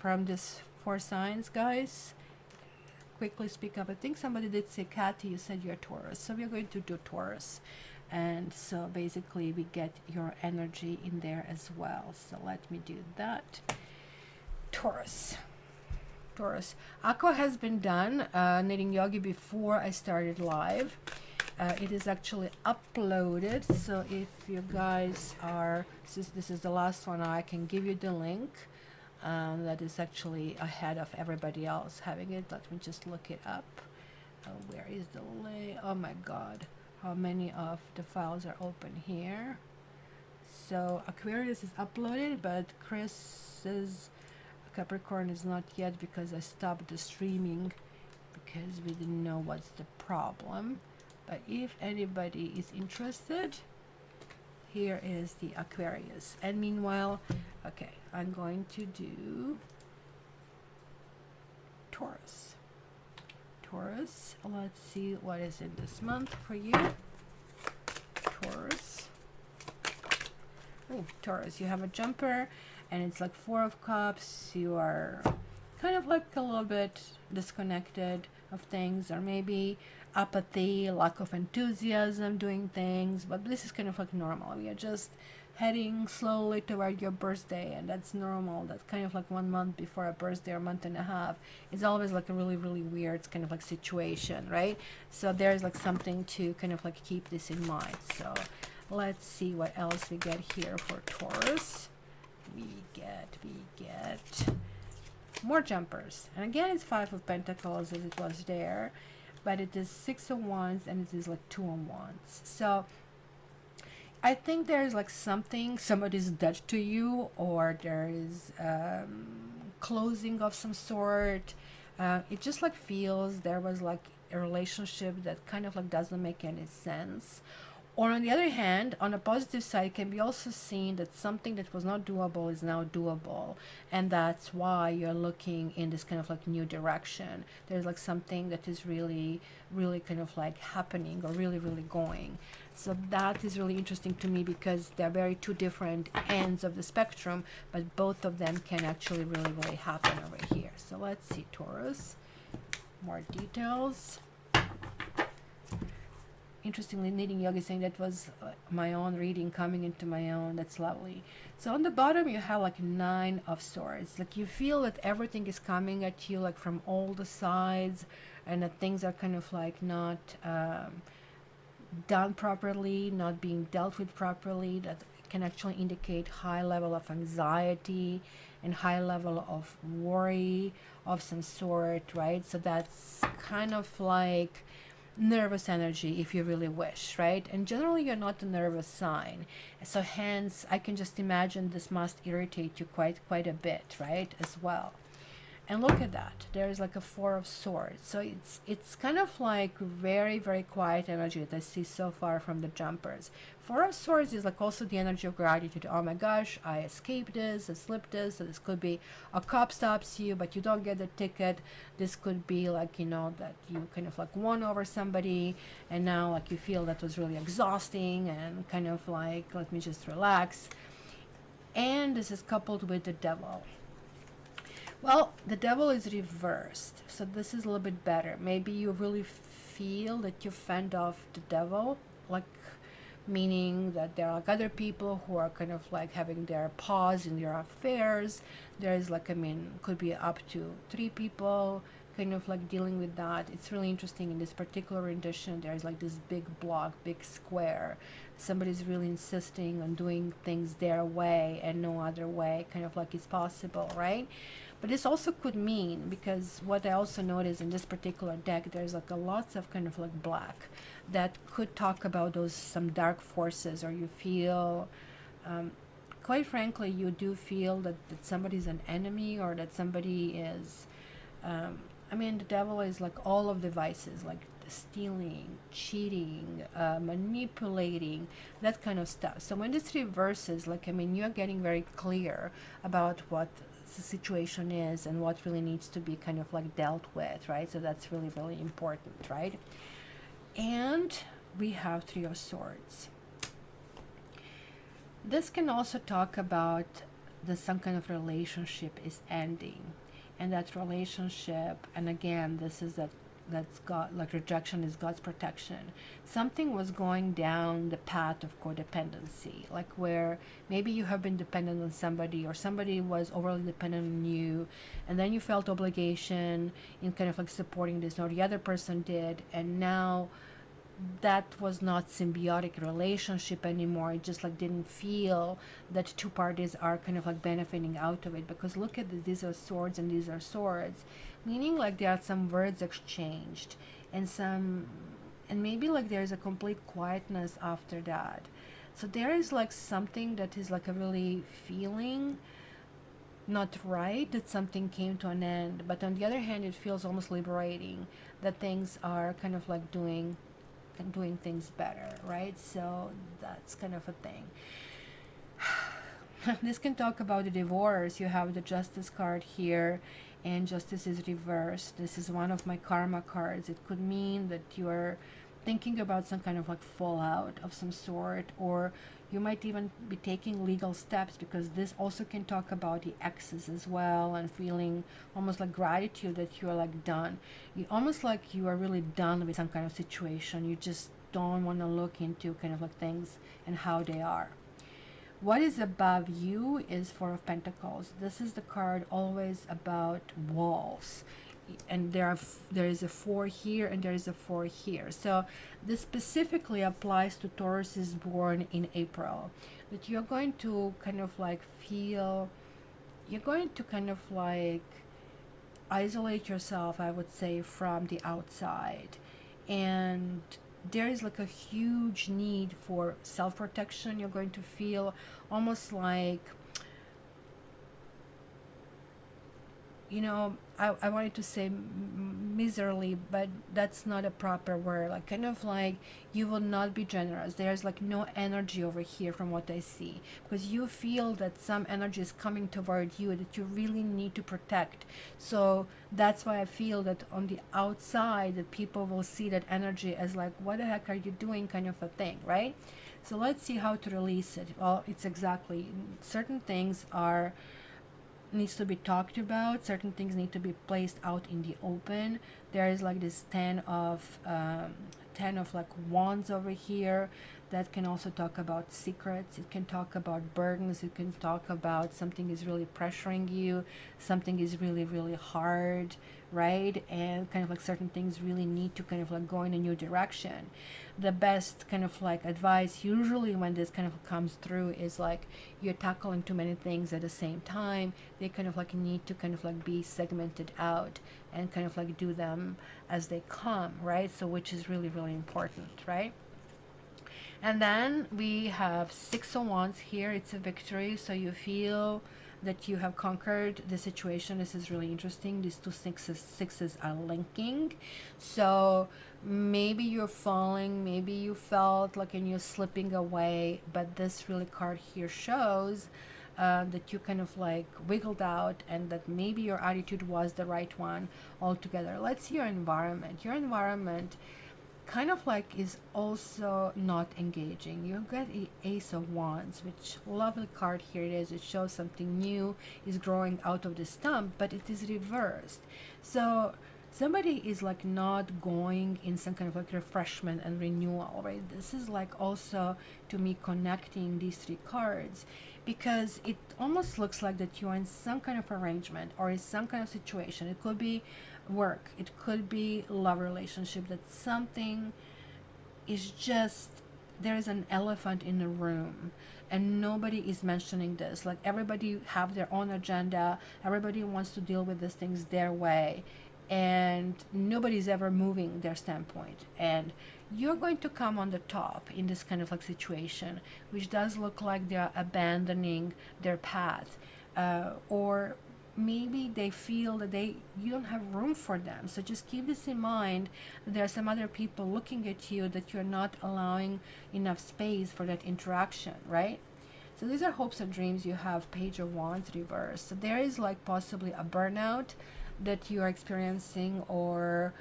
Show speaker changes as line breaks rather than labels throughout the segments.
from this 4 signs, guys. Quickly speak up. I think somebody did say, Kathy, you said you're Taurus. So we're going to do Taurus. And so basically we get your energy in there as well. So let me do that. Taurus. Taurus. Aqua has been done, knitting yogi, before I started live. It is actually uploaded, so if you guys are, since this is the last one, I can give you the link. That is actually ahead of everybody else having it. Let me just look it up. Where is the link? Oh my god, how many of the files are open here? So Aquarius is uploaded, but Chris's Capricorn is not yet, because I stopped the streaming because we didn't know what's the problem. But if anybody is interested, here is the Aquarius. And meanwhile, okay, I'm going to do Taurus. Taurus, let's see what is in this month for you. Taurus. Oh, Taurus, you have a jumper, and it's like 4 of Cups. You are kind of like a little bit disconnected of things, or maybe apathy, lack of enthusiasm doing things, but this is kind of like normal. We are just heading slowly toward your birthday, and that's normal. That's kind of like 1 month before a birthday, or month and a half. It's always like a really, really weird kind of like situation, right? So there's like something to kind of like keep this in mind. So let's see what else we get here for Taurus. We get more jumpers, and again it's 5 of Pentacles as it was there, but it is 6 of Wands, and it is like 2 of Wands. So I think there's like something, somebody's dead to you, or there is closing of some sort. It just like feels there was like a relationship that kind of like doesn't make any sense. Or on the other hand, on a positive side, it can be also seen that something that was not doable is now doable, and that's why you're looking in this kind of like new direction. There's like something that is really, really kind of like happening, or really, really going. So that is really interesting to me, because they're very 2 different ends of the spectrum, but both of them can actually really, really happen over here. So let's see, Taurus, more details. Interestingly, knitting yogi saying that was my own reading coming into my own. That's lovely. So on the bottom you have like 9 of Swords. Like you feel that everything is coming at you like from all the sides, and that things are kind of like not done properly, not being dealt with properly. That can actually indicate high level of anxiety and high level of worry of some sort, right? So that's kind of like nervous energy, if you really wish, right? And generally you're not a nervous sign, so hence I can just imagine this must irritate you quite a bit, right, as well. And look at that, there's like a 4 of Swords. So it's kind of like very, very quiet energy that I see so far from the jumpers. 4 of Swords is like also the energy of gratitude. Oh my gosh, I escaped this, I slipped this. So this could be a cop stops you, but you don't get the ticket. This could be like, you know, that you kind of like won over somebody, and now like you feel that was really exhausting, and kind of like, let me just relax. And this is coupled with the Devil. Well, the Devil is reversed, so this is a little bit better. Maybe you really feel that you fend off the Devil, like meaning that there are like other people who are kind of like having their paws in their affairs. There's like, I mean, could be up to 3 people kind of like dealing with that. It's really interesting in this particular rendition. There's like this big block, big square. Somebody's really insisting on doing things their way and no other way, kind of like it's possible, right? But this also could mean, because what I also noticed in this particular deck, there's like a lots of kind of like black that could talk about those some dark forces, or you feel quite frankly you do feel that somebody's an enemy, or that somebody is I mean, the Devil is like all of the vices, like stealing, cheating, manipulating, that kind of stuff. So when this reverses, like, I mean, you're getting very clear about what the situation is and what really needs to be kind of like dealt with, right? So that's really, really important, right? And we have 3 of Swords. This can also talk about that some kind of relationship is ending, and that relationship, and again, this is that's God, like rejection is God's protection. Something was going down the path of codependency, like where maybe you have been dependent on somebody, or somebody was overly dependent on you, and then you felt obligation in kind of like supporting this, or the other person did, and now that was not symbiotic relationship anymore. It just like didn't feel that two parties are kind of like benefiting out of it, because look at this, these are swords and these are swords, meaning like there are some words exchanged, and some, and maybe like there's a complete quietness after that. So there is like something that is like a really feeling not right, that something came to an end, but on the other hand it feels almost liberating that things are kind of like doing things better, right? So that's kind of a thing. This can talk about the divorce. You have the Justice card here, and Justice is reversed. This is one of my karma cards. It could mean that you're thinking about some kind of like fallout of some sort, or you might even be taking legal steps, because this also can talk about the exes as well, and feeling almost like gratitude that you're like done. You almost like you are really done with some kind of situation. You just don't want to look into kind of like things and how they are. What is above you is Four of Pentacles. This is the card always about walls, and there is a 4 here and there is a 4 here. So this specifically applies to Tauruses born in April, that you're going to kind of like feel, you're going to kind of like isolate yourself, I would say, from the outside, and there is like a huge need for self-protection. You're going to feel almost like, you know, I wanted to say miserly, but that's not a proper word. Like kind of like you will not be generous. There's like no energy over here from what I see, because you feel that some energy is coming toward you that you really need to protect. So that's why I feel that on the outside that people will see that energy as like, what the heck are you doing, kind of a thing, right? So let's see how to release it. Well, it's exactly, certain things are needs to be talked about, certain things need to be placed out in the open. There is like this 10 of like wands over here, that can also talk about secrets. It can talk about burdens. It can talk about something is really pressuring you, something is really really hard, right? And kind of like certain things really need to kind of like go in a new direction. The best kind of like advice usually when this kind of comes through is like you're tackling too many things at the same time. They kind of like need to kind of like be segmented out and kind of like do them as they come, right? So which is really really important, right? And then we have 6 of Wands here. It's a victory, so you feel that you have conquered the situation. This is really interesting. These two sixes are linking. So maybe you're falling, maybe you felt like and you're slipping away, but this really card here shows that you kind of like wiggled out, and that maybe your attitude was the right one altogether. Let's see your environment. Your environment kind of like is also not engaging. You get a Ace of Wands, which lovely card here it is. It shows something new is growing out of the stump, but it is reversed. So somebody is like not going in some kind of like refreshment and renewal, right? This is like also to me connecting these 3 cards, because it almost looks like that you're in some kind of arrangement or in some kind of situation. It could be work, it could be love relationship, that something is just, there is an elephant in the room and nobody is mentioning this. Like everybody have their own agenda, everybody wants to deal with these things their way, and nobody's ever moving their standpoint, and you're going to come on the top in this kind of like situation, which does look like they're abandoning their path, or maybe they feel that you don't have room for them. So just keep this in mind, that there are some other people looking at you, that you're not allowing enough space for that interaction, right? So these are hopes and dreams. You have Page of Wands reversed. So there is like possibly a burnout that you are experiencing, or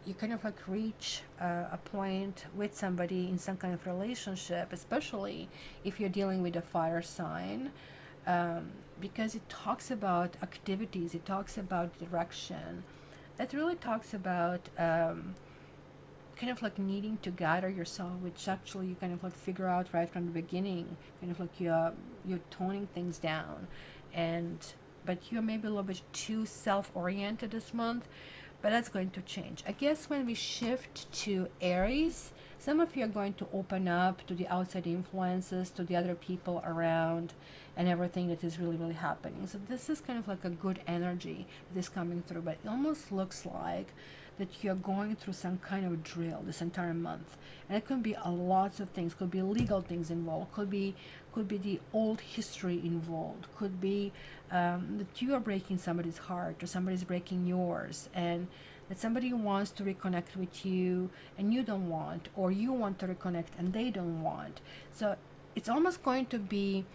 you kind of like reach a point with somebody in some kind of relationship, especially if you're dealing with a fire sign. because it talks about activities, it talks about direction, it really talks about kind of like needing to gather yourself, which actually you kind of like figure out right from the beginning, kind of like you're toning things down, and but you're maybe a little bit too self-oriented this month, but that's going to change. I guess when we shift to Aries, some of you are going to open up to the outside influences, to the other people around, and everything that is really, really happening. So this is kind of like a good energy that is coming through, but it almost looks like that you're going through some kind of drill this entire month, and it could be a lots of things. Could be legal things involved, could be the old history involved, could be that you are breaking somebody's heart or somebody's breaking yours, and that somebody wants to reconnect with you and you don't want, or you want to reconnect and they don't want. So it's almost going to be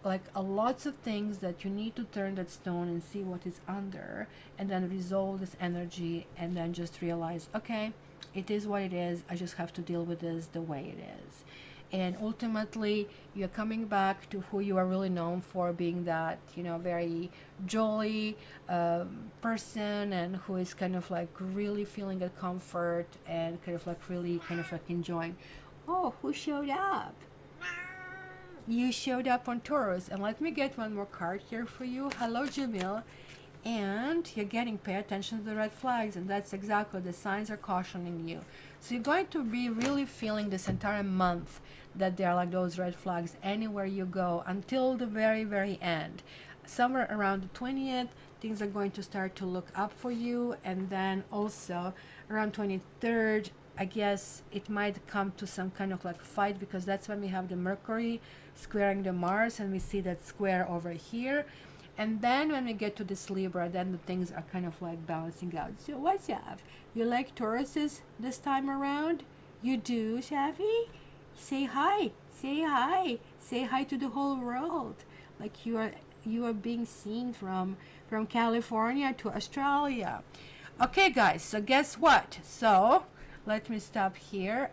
like a lots of things that you need to turn that stone and see what is under, and then resolve this energy, and then just realize, okay, it is what it is, I just have to deal with this the way it is. And ultimately you're coming back to who you are really known for, being that, you know, very jolly person, and who is kind of like really feeling a comfort and kind of like really kind of like enjoying. Oh, who showed up? You showed up on Taurus. And let me get one more card here for you. Hello, Jamil. And you're getting, pay attention to the red flags, and that's exactly the signs are cautioning you. So you're going to be really feeling this entire month that there are like those red flags anywhere you go until the very, very end. Somewhere around the 20th, things are going to start to look up for you, and then also around 23rd, I guess it might come to some kind of like fight, because that's when we have the Mercury squaring the Mars, and we see that square over here. And then when we get to this Libra, then the things are kind of like balancing out. So what's up? You like Tauruses this time around? You do, Shafi? Say hi. Say hi. Say hi to the whole world. Like you are being seen from California to Australia. Okay, guys. So guess what? So let me stop here.